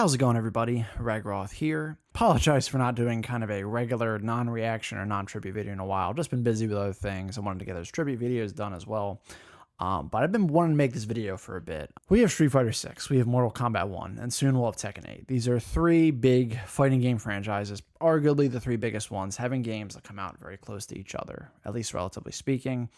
How's it going, everybody? Ragroth here. Apologize for not doing kind of a regular non-reaction or non-tribute video in a while. Just been busy with other things. I wanted to get those tribute videos done as well. But I've been wanting to make this video for a bit. We have Street Fighter 6, we have Mortal Kombat 1, and soon we'll have Tekken 8. These are three big fighting game franchises, arguably the three biggest ones, having games that come out very close to each other, at least relatively speaking.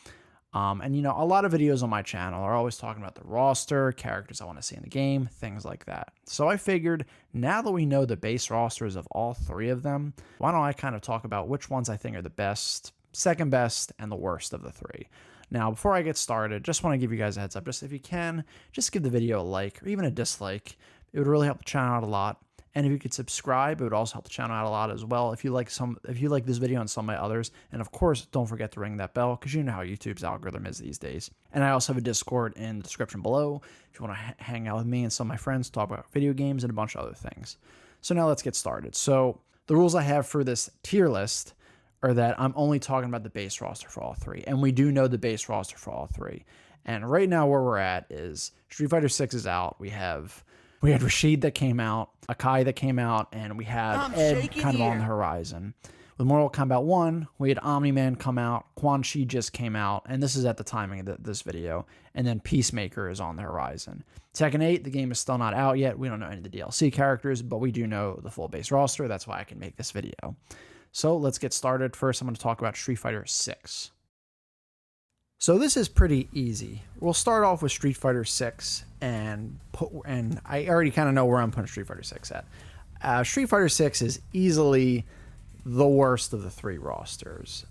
And you know, a lot of videos on my channel are always talking about the roster, characters I want to see in the game, things like that. So I figured, now that we know the base rosters of all three of them, why don't I kind of talk about which ones I think are the best, second best, and the worst of the three. Now, before I get started, just want to give you guys a heads up. Just if you can, just give the video a like or even a dislike. It would really help the channel out a lot. And if you could subscribe, it would also help the channel out a lot as well. If you like this video and some of my others, and of course, don't forget to ring that bell because you know how YouTube's algorithm is these days. And I also have a Discord in the description below if you want to hang out with me and some of my friends, talk about video games and a bunch of other things. So now let's get started. So the rules I have for this tier list are that I'm only talking about the base roster for all three, and we do know the base roster for all three. And right now where we're at is Street Fighter 6 is out. We had Rashid that came out, Akai that came out, and we have Ed kind of on the horizon. With Mortal Kombat 1, we had Omni-Man come out, Quan Chi just came out, and this is at the timing of this video, and then Peacemaker is on the horizon. Tekken 8, the game is still not out yet. We don't know any of the DLC characters, but we do know the full base roster. That's why I can make this video. So let's get started. First, I'm going to talk about Street Fighter 6. So this is pretty easy. We'll start off with Street Fighter 6, and I already kind of know where I'm putting Street Fighter 6 at. Street Fighter 6 is easily the worst of the three rosters.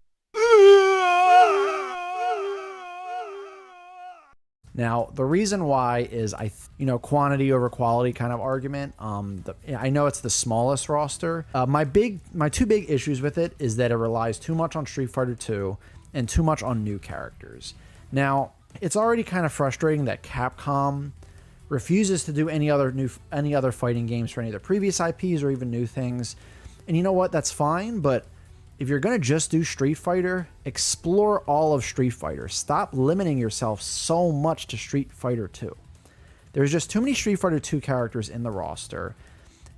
Now, the reason why is quantity over quality kind of argument. I know it's the smallest roster. My two big issues with it is that it relies too much on Street Fighter 2 and too much on new characters. Now, it's already kind of frustrating that Capcom refuses to do any other fighting games for any of their previous IPs or even new things. And you know what? That's fine, but if you're going to just do Street Fighter, explore all of Street Fighter. Stop limiting yourself so much to Street Fighter 2. There's just too many Street Fighter 2 characters in the roster,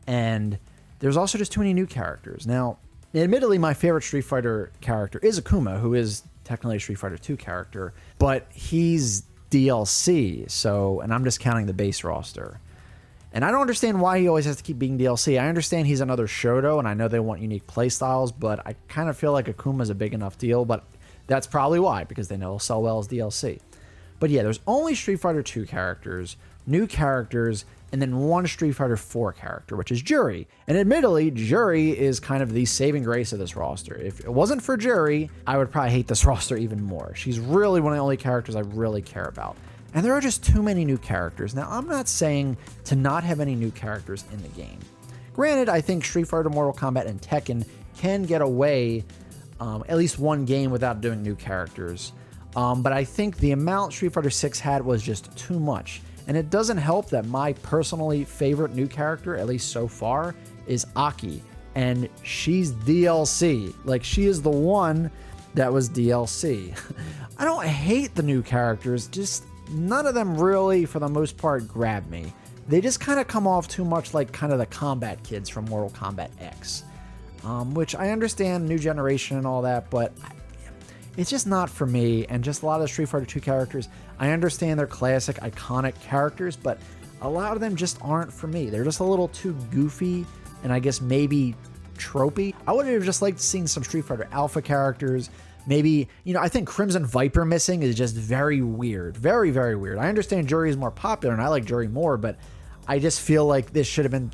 and there's also just too many new characters. Now, admittedly, my favorite Street Fighter character is Akuma, who is technically a Street Fighter 2 character, but he's DLC, and I'm just counting the base roster. And I don't understand why he always has to keep being DLC. I understand he's another Shoto, and I know they want unique playstyles, but I kind of feel like Akuma's a big enough deal, but that's probably why, because they know he'll sell well as DLC. But yeah, there's only Street Fighter 2 characters, new characters, and then one Street Fighter 4 character, which is Juri. And admittedly, Juri is kind of the saving grace of this roster. If it wasn't for Juri, I would probably hate this roster even more. She's really one of the only characters I really care about. And there are just too many new characters. Now, I'm not saying to not have any new characters in the game. Granted, I think Street Fighter, Mortal Kombat, and Tekken can get away at least one game without doing new characters. But I think the amount Street Fighter 6 had was just too much. And it doesn't help that my personally favorite new character, at least so far, is Aki. And she's DLC. Like, she is the one that was DLC. I don't hate the new characters, just none of them really, for the most part, grab me. They just kind of come off too much like kind of the combat kids from Mortal Kombat X. Which I understand, new generation and all that, but it's just not for me. And just a lot of the Street Fighter 2 characters, I understand they're classic, iconic characters, but a lot of them just aren't for me. They're just a little too goofy and I guess maybe tropey. I would have just liked to see some Street Fighter Alpha characters. Maybe, I think Crimson Viper missing is just very weird. Very, very weird. I understand Juri is more popular and I like Juri more, but I just feel like this should have been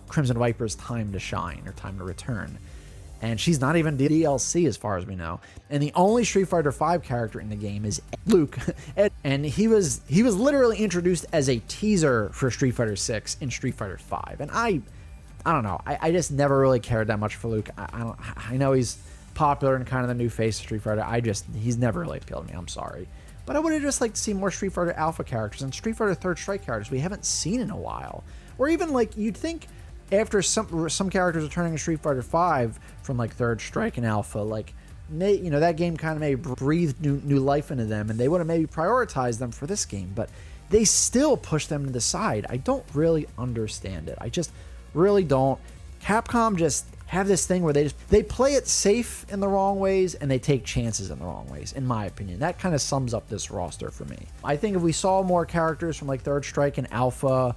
Crimson Viper's time to shine or time to return. And she's not even DLC as far as we know. And the only Street Fighter 5 character in the game is Luke. And he was literally introduced as a teaser for Street Fighter 6 in Street Fighter 5. And I don't know. I just never really cared that much for Luke. I know he's popular and kind of the new face of Street Fighter. He's never really appealed to me. I'm sorry. But I would have just liked to see more Street Fighter Alpha characters and Street Fighter Third Strike characters we haven't seen in a while. Or even like you'd think after some characters are turning in Street Fighter 5 from like Third Strike and Alpha, like that game kind of maybe breathed new life into them, and they would have maybe prioritized them for this game. But they still push them to the side. I don't really understand it. I just really don't. Capcom just have this thing where they play it safe in the wrong ways and they take chances in the wrong ways, in my opinion. That kind of sums up this roster for me. I think if we saw more characters from like Third Strike and Alpha,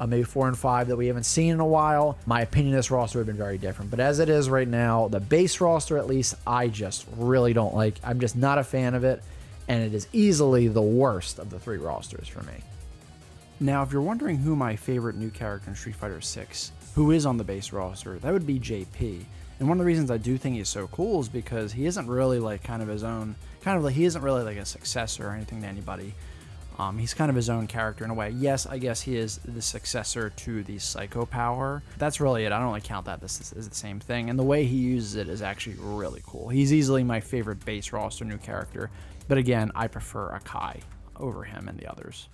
maybe 4 and 5 that we haven't seen in a while, my opinion of this roster would have been very different. But as it is right now, the base roster at least, I just really don't like. I'm just not a fan of it, and it is easily the worst of the 3 rosters for me. Now, if you're wondering who my favorite new character in Street Fighter 6, who is on the base roster, that would be JP. And one of the reasons I do think he's so cool is because he isn't really like kind of his own, he isn't really like a successor or anything to anybody. He's kind of his own character in a way. Yes, I guess he is the successor to the Psycho Power. That's really it. I don't really count that this is the same thing. And the way he uses it is actually really cool. He's easily my favorite base roster new character. But again, I prefer Akai over him and the others.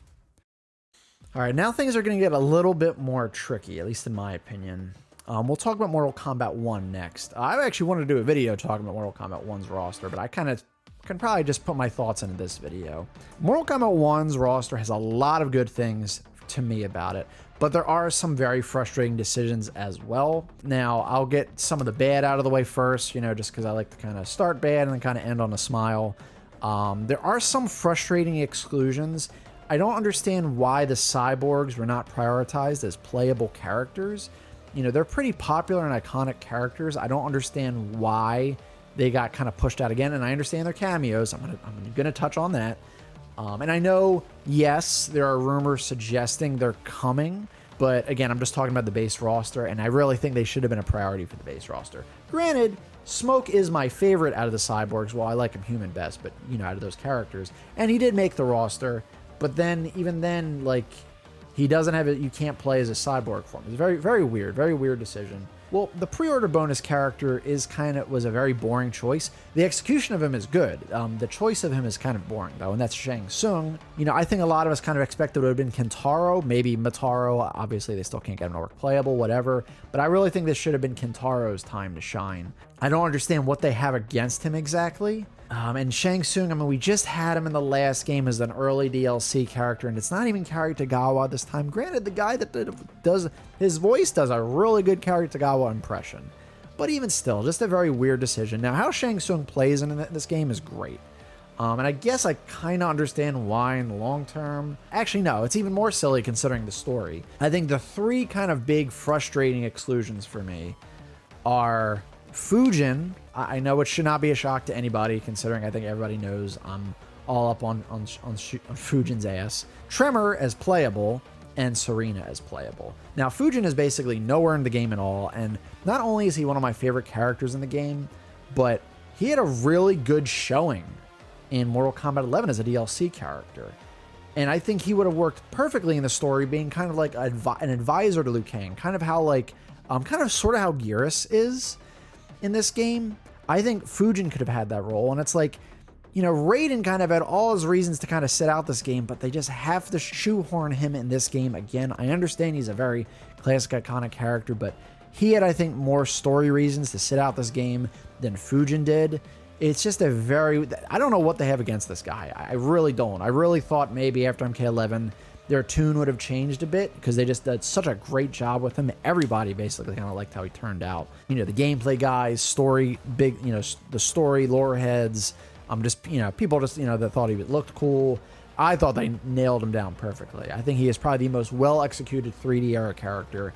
All right, now things are going to get a little bit more tricky, at least in my opinion. We'll talk about Mortal Kombat 1 next. I actually wanted to do a video talking about Mortal Kombat 1's roster, but I kind of can probably just put my thoughts into this video. Mortal Kombat 1's roster has a lot of good things to me about it, but there are some very frustrating decisions as well. Now, I'll get some of the bad out of the way first, just because I like to kind of start bad and then kind of end on a smile. There are some frustrating exclusions. I don't understand why the cyborgs were not prioritized as playable characters. They're pretty popular and iconic characters. I don't understand why they got kind of pushed out again, and I understand their cameos. I'm gonna touch on that. And I know, yes, there are rumors suggesting they're coming, but again, I'm just talking about the base roster, and I really think they should have been a priority for the base roster. Granted, Smoke is my favorite out of the cyborgs. Well, I like him human best, but out of those characters, and he did make the roster. But then, even then, like, he doesn't have it. You can't play as a cyborg form. It's very, very weird decision. Well, the pre-order bonus character was a very boring choice. The execution of him is good. The choice of him is kind of boring, though, and that's Shang Tsung. I think a lot of us kind of expected it would have been Kentaro, maybe Motaro. Obviously, they still can't get him to work playable, whatever. But I really think this should have been Kentaro's time to shine. I don't understand what they have against him exactly. And Shang Tsung, we just had him in the last game as an early DLC character, and it's not even Cary Tagawa this time. Granted, the guy that does his voice does a really good Cary Tagawa impression. But even still, just a very weird decision. Now, how Shang Tsung plays in this game is great. And I guess I kind of understand why in the long term. Actually, no, it's even more silly considering the story. I think the 3 kind of big frustrating exclusions for me are Fujin. I know it should not be a shock to anybody, considering I think everybody knows I'm all up on Fujin's ass. Tremor as playable, and Serena as playable. Now, Fujin is basically nowhere in the game at all, and not only is he one of my favorite characters in the game, but he had a really good showing in Mortal Kombat 11 as a DLC character. And I think he would have worked perfectly in the story, being kind of like an advisor to Liu Kang, kind of how sort of how Geras is in this game. I think Fujin could have had that role, and it's like, Raiden kind of had all his reasons to kind of sit out this game, but they just have to shoehorn him in this game again. I understand he's a very classic, iconic character, but he had, I think, more story reasons to sit out this game than Fujin did. It's just I don't know what they have against this guy. I really don't. I really thought maybe after MK11, their tune would have changed a bit, because they just did such a great job with him. Everybody basically kind of liked how he turned out. The gameplay guys, story, the story, lore heads, people just, that thought he looked cool. I thought they nailed him down perfectly. I think he is probably the most well-executed 3D era character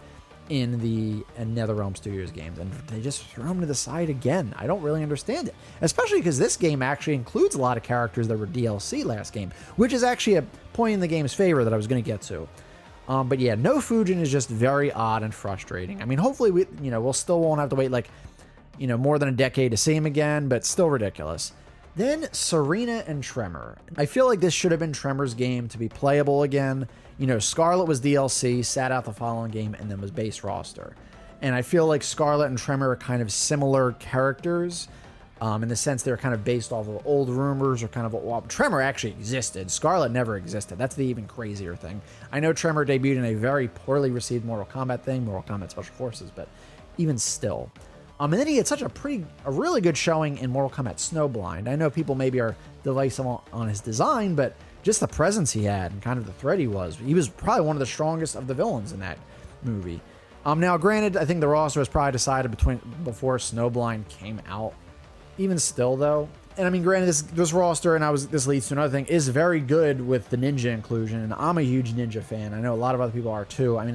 in the NetherRealm Studios games, and they just threw him to the side again. I don't really understand it, especially because this game actually includes a lot of characters that were DLC last game, which is actually a point in the game's favor that I was going to get to. But yeah, no Fujin is just very odd and frustrating. Hopefully we'll still won't have to wait more than a decade to see him again, but still ridiculous. Then Serena and Tremor. I feel like this should have been Tremor's game to be playable again. Scarlet was DLC, sat out the following game, and then was base roster. And I feel like Scarlet and Tremor are kind of similar characters, in the sense they're kind of based off of old rumors, or kind of, well, Tremor actually existed. Scarlet never existed. That's the even crazier thing. I know Tremor debuted in a very poorly received Mortal Kombat thing, Mortal Kombat Special Forces, but even still. And then he had such a really good showing in Mortal Kombat Snowblind. I know people maybe are divisive on his design, but just the presence he had and kind of the threat he was probably one of the strongest of the villains in that movie. Now, granted, I think the roster was probably decided before Snowblind came out. Even still, though, and I mean, granted, this roster, and this leads to another thing, is very good with the ninja inclusion, and I'm a huge ninja fan. I know a lot of other people are too. I mean,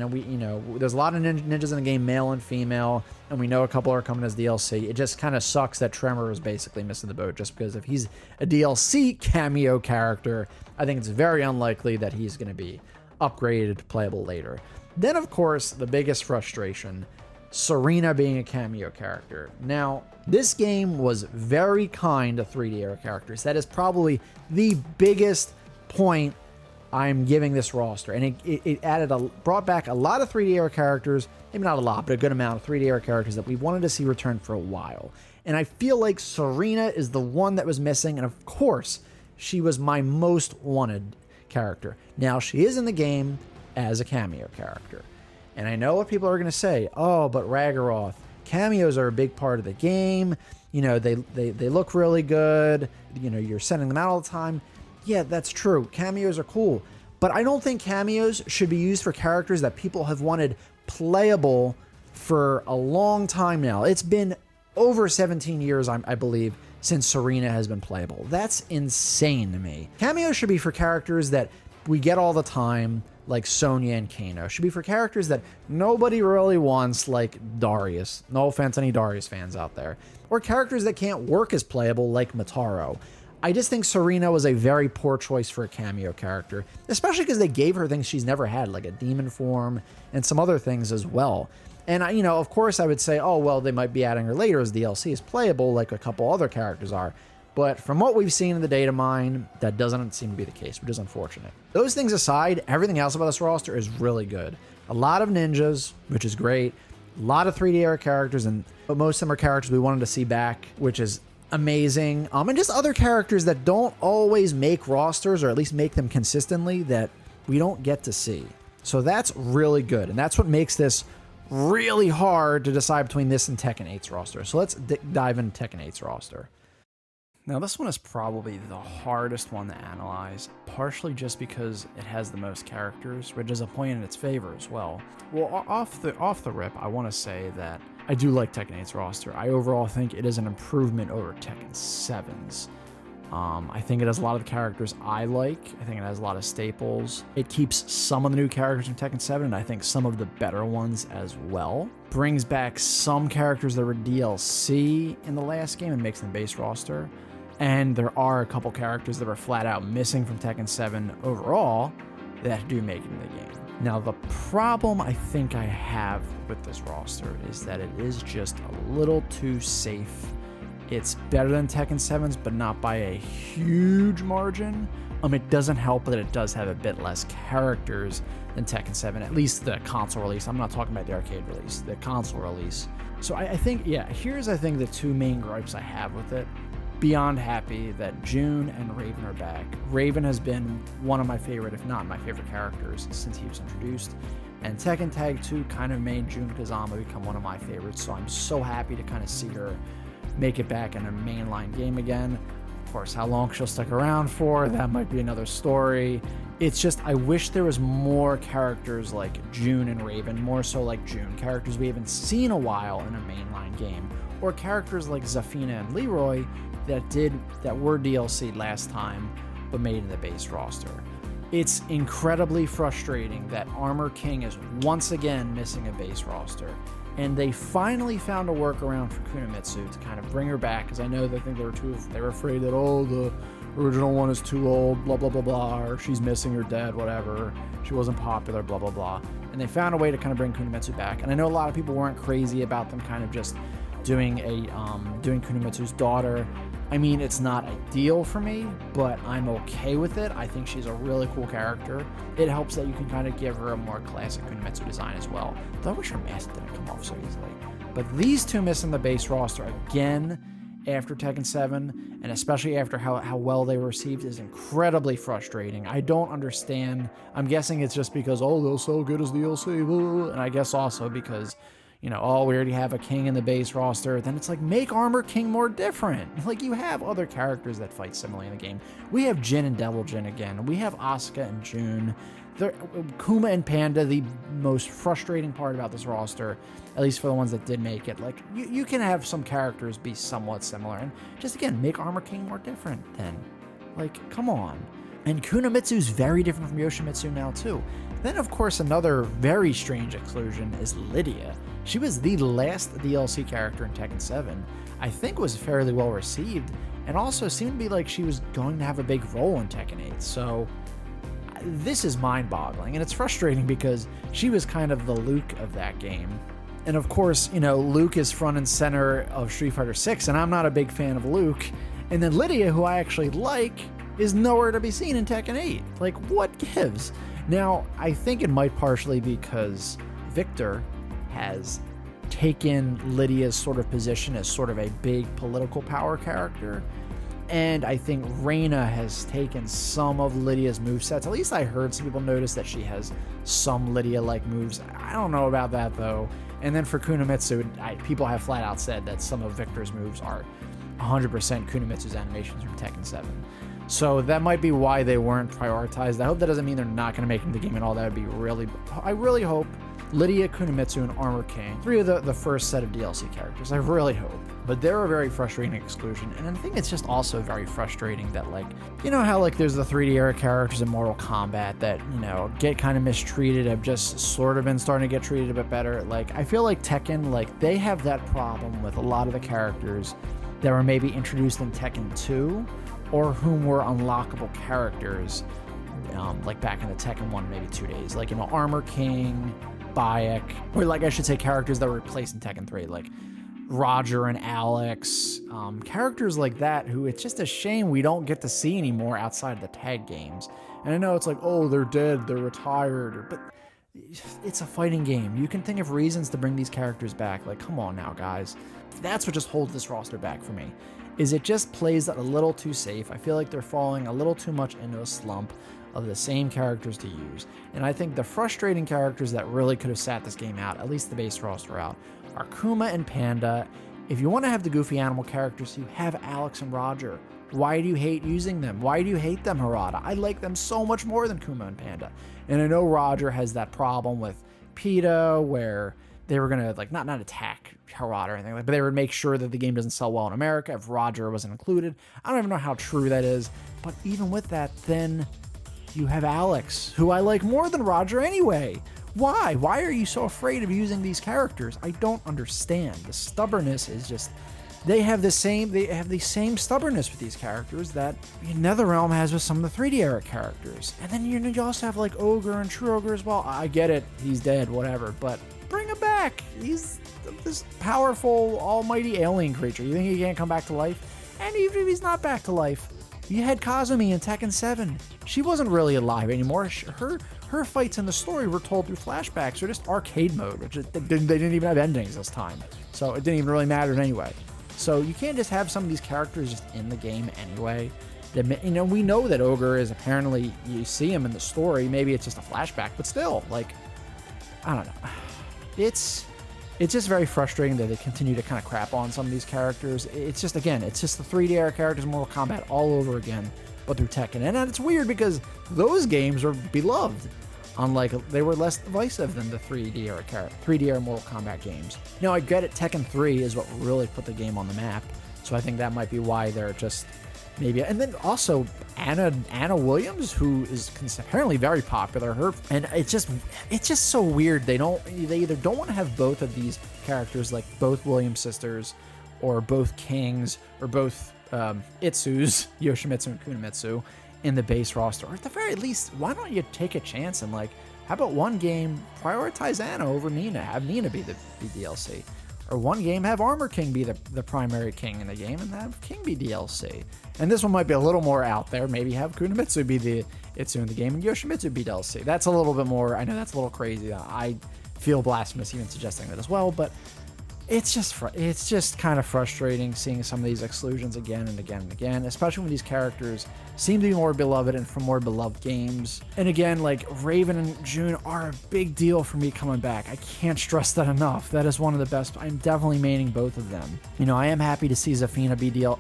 there's a lot of ninjas in the game, male and female, and we know a couple are coming as DLC. It just kind of sucks that Tremor is basically missing the boat, just because if he's a DLC cameo character, I think it's very unlikely that he's going to be upgraded to playable later. Then, of course, the biggest frustration, Serena being a cameo character. Now, this game was very kind to 3D era characters. That is probably the biggest point I'm giving this roster. And it brought back a lot of 3D era characters, maybe not a lot, but a good amount of 3D era characters that we wanted to see return for a while. And I feel like Serena is the one that was missing. And of course, she was my most wanted character. Now, she is in the game as a cameo character. And I know what people are going to say. Oh, but Ragaroth, cameos are a big part of the game. You know, they look really good. You know, you're sending them out all the time. Yeah, that's true. Cameos are cool. But I don't think cameos should be used for characters that people have wanted playable for a long time now. It's been over 17 years, I believe, since Serena has been playable. That's insane to me. Cameos should be for characters that we get all the time, like Sonya and Kano. Should be for characters that nobody really wants, like Darius. No offense to any Darius fans out there. Or characters that can't work as playable, like Mataro. I just think Serena was a very poor choice for a cameo character, especially because they gave her things she's never had, like a demon form and some other things as well. And, of course, I would say, oh, well, they might be adding her later as DLC is playable, like a couple other characters are. But from what we've seen in the data mine, that doesn't seem to be the case, which is unfortunate. Those things aside, everything else about this roster is really good. A lot of ninjas, which is great. A lot of 3D era characters, but most of them are characters we wanted to see back, which is amazing. And just other characters that don't always make rosters, or at least make them consistently, that we don't get to see. So that's really good. And that's what makes this really hard to decide between this and Tekken 8's roster. So let's dive into Tekken 8's roster. Now, this one is probably the hardest one to analyze, partially just because it has the most characters, which is a point in its favor as well. Well, off the rip, I want to say that I do like Tekken 8's roster. I overall think it is an improvement over Tekken 7's. I think it has a lot of the characters I like. I think it has a lot of staples. It keeps some of the new characters from Tekken 7, and I think some of the better ones as well. Brings back some characters that were DLC in the last game and makes them base roster. And there are a couple characters that are flat out missing from Tekken 7 overall that do make it in the game. Now, the problem I think I have with this roster is that it is just a little too safe. It's better than Tekken 7's, but not by a huge margin. It doesn't help that it does have a bit less characters than Tekken 7, at least the console release. I'm not talking about the arcade release, the console release. So I think, here's the two main gripes I have with it. Beyond happy that June and Raven are back. Raven has been one of my favorite, if not my favorite characters since he was introduced. And Tekken Tag 2 kind of made Jun Kazama become one of my favorites, so I'm so happy to kind of see her make it back in a mainline game again. Of course, how long she'll stick around for, that might be another story. It's just, I wish there was more characters like June and Raven, more so like June, characters we haven't seen a while in a mainline game, or characters like Zafina and Leroy that were DLC last time but made in the base roster. It's incredibly frustrating that Armor King is once again missing a base roster, and they finally found a workaround for Kunimitsu to kind of bring her back, because I know they think they were afraid that, oh, the original one is too old, blah blah blah blah, or she's missing or dead, whatever, she wasn't popular, blah blah blah. And they found a way to kind of bring Kunimitsu back. And I know a lot of people weren't crazy about them kind of just doing Kunimitsu's daughter. I mean, it's not ideal for me, but I'm okay with it. I think she's a really cool character. It helps that you can kind of give her a more classic Kunimitsu design as well. Though I wish her mask didn't come off so easily. But these two missing the base roster again after Tekken 7, and especially after how well they were received, is incredibly frustrating. I don't understand. I'm guessing it's just because, oh, they'll sell good as DLC, and I guess also because, oh, we already have a king in the base roster, then it's like, make Armor King more different. Like, you have other characters that fight similarly in the game. We have Jin and Devil Jin again. We have Asuka and June. Kuma and Panda, the most frustrating part about this roster, at least for the ones that did make it. Like, you can have some characters be somewhat similar, and just, again, make Armor King more different then. Like, come on. And Kunomitsu's very different from Yoshimitsu now, too. Then, of course, another very strange exclusion is Lydia. She was the last DLC character in Tekken 7. I think was fairly well received, and also seemed to be like she was going to have a big role in Tekken 8. So this is mind-boggling, and it's frustrating because she was kind of the Luke of that game. And of course, Luke is front and center of Street Fighter 6, and I'm not a big fan of Luke. And then Lydia, who I actually like, is nowhere to be seen in Tekken 8. Like, what gives? Now, I think it might partially because Victor has taken Lydia's sort of position as sort of a big political power character. And I think Reina has taken some of Lydia's movesets. At least I heard some people notice that she has some Lydia-like moves. I don't know about that, though. And then for Kunomitsu, people have flat out said that some of Victor's moves are 100% Kunomitsu's animations from Tekken 7. So that might be why they weren't prioritized. I hope that doesn't mean they're not going to make it into the game at all. That would be I really hope Lydia, Kunomitsu, and Armor King, 3 of the first set of DLC characters. I really hope. But they're a very frustrating exclusion. And I think it's just also very frustrating that, like, how, like, there's the 3D era characters in Mortal Kombat that, get kind of mistreated, have just sort of been starting to get treated a bit better. Like, I feel like Tekken, like, they have that problem with a lot of the characters that were maybe introduced in Tekken 2 or whom were unlockable characters, like back in the Tekken 1, maybe 2 days. Like, Armor King, Bayek, or, like, I should say characters that were replaced in Tekken 3, like Roger and Alex, characters like that who it's just a shame we don't get to see anymore outside of the tag games. And I know it's like, oh, they're dead, they're retired, but it's a fighting game. You can think of reasons to bring these characters back. Like, come on now, guys. That's what just holds this roster back for me, is it just plays a little too safe. I feel like they're falling a little too much into a slump of the same characters to use. And I think the frustrating characters that really could have sat this game out, at least the base roster out, are Kuma and Panda. If you want to have the goofy animal characters, you have Alex and Roger. Why do you hate using them? Why do you hate them, Harada? I like them so much more than Kuma and Panda. And I know Roger has that problem with PETA where they were going to, like, not attack Harada or anything, but they would make sure that the game doesn't sell well in America if Roger wasn't included. I don't even know how true that is. But even with that, then you have Alex, who I like more than Roger anyway. Why? Why are you so afraid of using these characters? I don't understand. The stubbornness is just... They have the same stubbornness with these characters that NetherRealm has with some of the 3D era characters. And then you also have, like, Ogre and True Ogre as well. I get it. He's dead, whatever. But bring him back. He's this powerful, almighty alien creature. You think he can't come back to life? And even if he's not back to life, you had Kazumi in Tekken 7. She wasn't really alive anymore. Her fights in the story were told through flashbacks or just arcade mode, which they didn't even have endings this time. So it didn't even really matter anyway. So you can't just have some of these characters just in the game anyway. We know that Ogre is apparently, you see him in the story. Maybe it's just a flashback, but still, like, I don't know. It's just very frustrating that they continue to kind of crap on some of these characters. It's just the 3D era characters in Mortal Kombat all over again, but through Tekken. And it's weird because those games are beloved. Unlike, they were less divisive than the 3D era Mortal Kombat games. Now, I get it, Tekken 3 is what really put the game on the map, so I think that might be why they're just maybe. And then also Anna Williams, who is apparently very popular. And it's just so weird. They either don't want to have both of these characters, like both Williams sisters, or both Kings, or both Itsus, Yoshimitsu and Kunomitsu, in the base roster. Or at the very least, why don't you take a chance and, like, how about one game prioritize Anna over Nina, have Nina be the DLC, or one game have Armor King be the primary king in the game and have King be DLC. And this one might be a little more out there. Maybe have Kunomitsu be the Itsu in the game and Yoshimitsu be DLC. That's a little bit more, I know that's a little crazy. I feel blasphemous even suggesting that as well, but it's just kind of frustrating seeing some of these exclusions again and again and again, especially when these characters seem to be more beloved and from more beloved games. And again, like Raven and June are a big deal for me coming back. I can't stress that enough. That is one of the best. I'm definitely maining both of them. You know, I am happy to see Zafina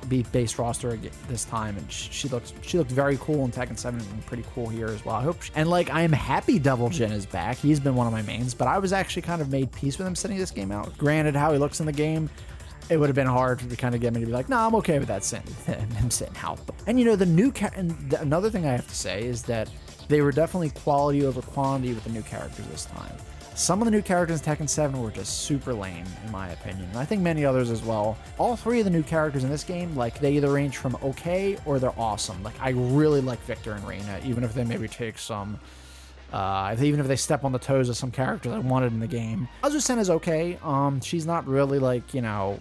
be base roster again this time, and she looked very cool in Tekken 7 and pretty cool here as well. I hope. And like, I am happy Devil Jin is back. He's been one of my mains, but I was actually kind of made peace with him sitting this game out. Granted, how he looks in the game, it would have been hard to kind of get me to be like, no, I'm okay with that him sitting out. And you know, another thing I have to say is that they were definitely quality over quantity with the new characters this time. Some of the new characters in Tekken 7 were just super lame, in my opinion, and I think many others as well. All three of the new characters in this game, like, they either range from okay or they're awesome. Like, I really like Victor and Reina, even if they maybe take some... even if they step on the toes of some characters I wanted in the game. Azusen is okay. She's not really like, you know,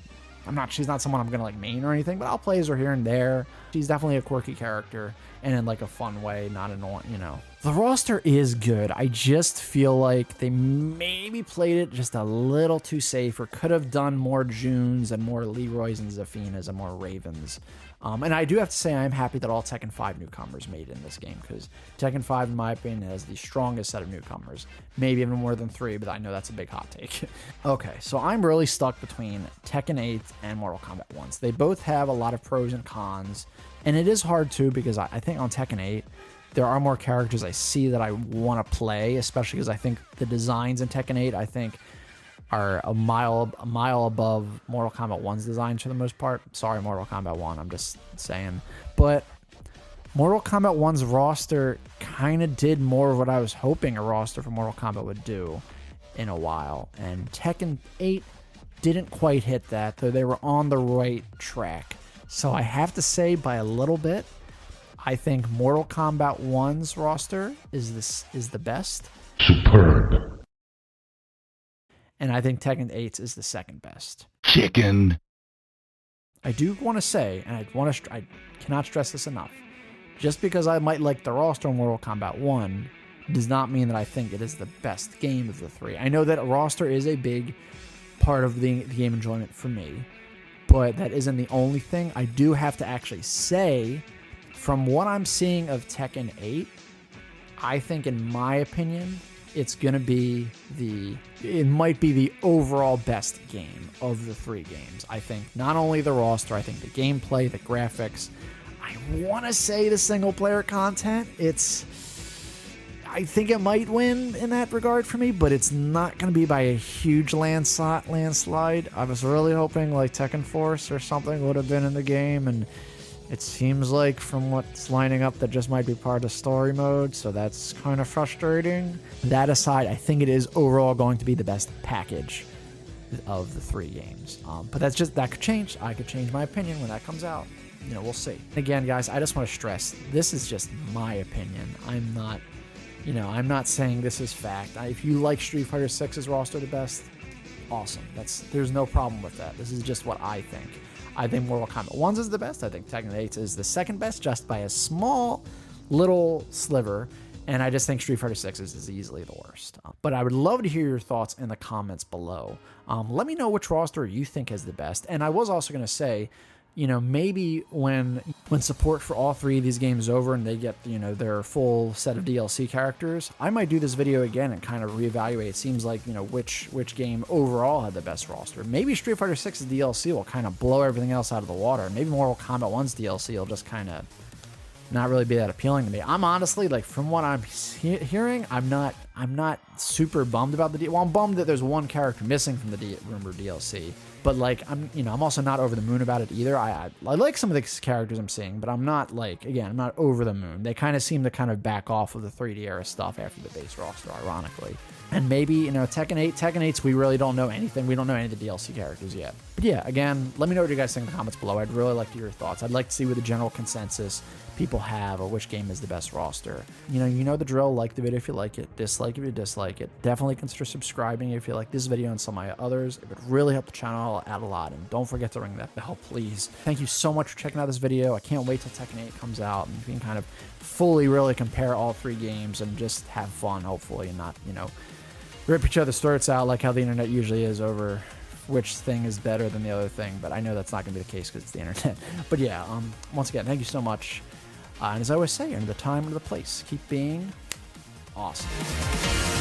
she's not someone I'm gonna like main or anything, but I'll play as her here and there. She's definitely a quirky character and in like a fun way, not annoying, you know. The roster is good. I just feel like they maybe played it just a little too safe, or could have done more Junes and more Leroys and Zafinas and more Ravens. And I do have to say, I'm happy that all Tekken 5 newcomers made in this game, because Tekken 5, in my opinion, has the strongest set of newcomers. Maybe even more than 3, but I know that's a big hot take. Okay, so I'm really stuck between Tekken 8 and Mortal Kombat 1. They both have a lot of pros and cons, and it is hard too, because I think on Tekken 8, there are more characters I see that I want to play, especially because I think the designs in Tekken 8, I think, are a mile above Mortal Kombat 1's designs for the most part. Sorry, Mortal Kombat 1, I'm just saying. But Mortal Kombat 1's roster kind of did more of what I was hoping a roster for Mortal Kombat would do in a while. And Tekken 8 didn't quite hit that, though they were on the right track. So I have to say, by a little bit, I think Mortal Kombat 1's roster is the best. Superb. And I think Tekken 8's is the second best. Chicken. I do want to say, and I cannot stress this enough, just because I might like the roster in Mortal Kombat 1 does not mean that I think it is the best game of the three. I know that a roster is a big part of the game enjoyment for me, but that isn't the only thing. I do have to actually say, from what I'm seeing of Tekken 8, I think, in my opinion, it's going to be it might be the overall best game of the three games. I think not only the roster, I think the gameplay, the graphics, I want to say the single player content, I think it might win in that regard for me, but it's not going to be by a huge landslide. I was really hoping like Tekken Force or something would have been in the game, and it seems like from what's lining up that just might be part of story mode, so that's kind of frustrating. That aside, I think it is overall going to be the best package of the three games. But that could change. I could change my opinion when that comes out. You know, we'll see. Again, guys, I just want to stress, this is just my opinion. I'm not saying this is fact. If you like Street Fighter 6's roster the best, awesome. There's no problem with that. This is just what I think. I think Mortal Kombat 1's is the best. I think Tekken 8's is the second best, just by a small little sliver. And I just think Street Fighter 6's is easily the worst. But I would love to hear your thoughts in the comments below. Let me know which roster you think is the best. And I was also going to say, you know, maybe when support for all three of these games is over and they get, you know, their full set of DLC characters, I might do this video again and kind of reevaluate. It seems like, you know, which game overall had the best roster. Maybe Street Fighter 6's DLC will kind of blow everything else out of the water. Maybe Mortal Kombat 1's DLC will just kind of not really be that appealing to me. I'm honestly, like, from what I'm hearing, I'm not super bummed about the well, I'm bummed that there's one character missing from the rumored DLC. But like, I'm also not over the moon about it either. I like some of the characters I'm seeing, but I'm not I'm not over the moon. They kind of seem to kind of back off of the 3D era stuff after the base roster, ironically. And maybe, you know, Tekken 8's, we really don't know anything. We don't know any of the DLC characters yet. But yeah, again, let me know what you guys think in the comments below. I'd really like to hear your thoughts. I'd like to see what the general consensus people have, or which game is the best roster. You know the drill. Like the video if you like it, dislike if you dislike it. Definitely consider subscribing if you like this video and some of my others. It would really help the channel out a lot, and don't forget to ring that bell, please. Thank you so much for checking out this video. I can't wait till Tekken 8 comes out and we can kind of fully really compare all three games and just have fun, hopefully, and not, you know, rip each other's throats out like how the internet usually is over which thing is better than the other thing, but I know that's not going to be the case because it's the internet. But yeah, once again, thank you so much. And as I always say, under the time, under the place, keep being awesome.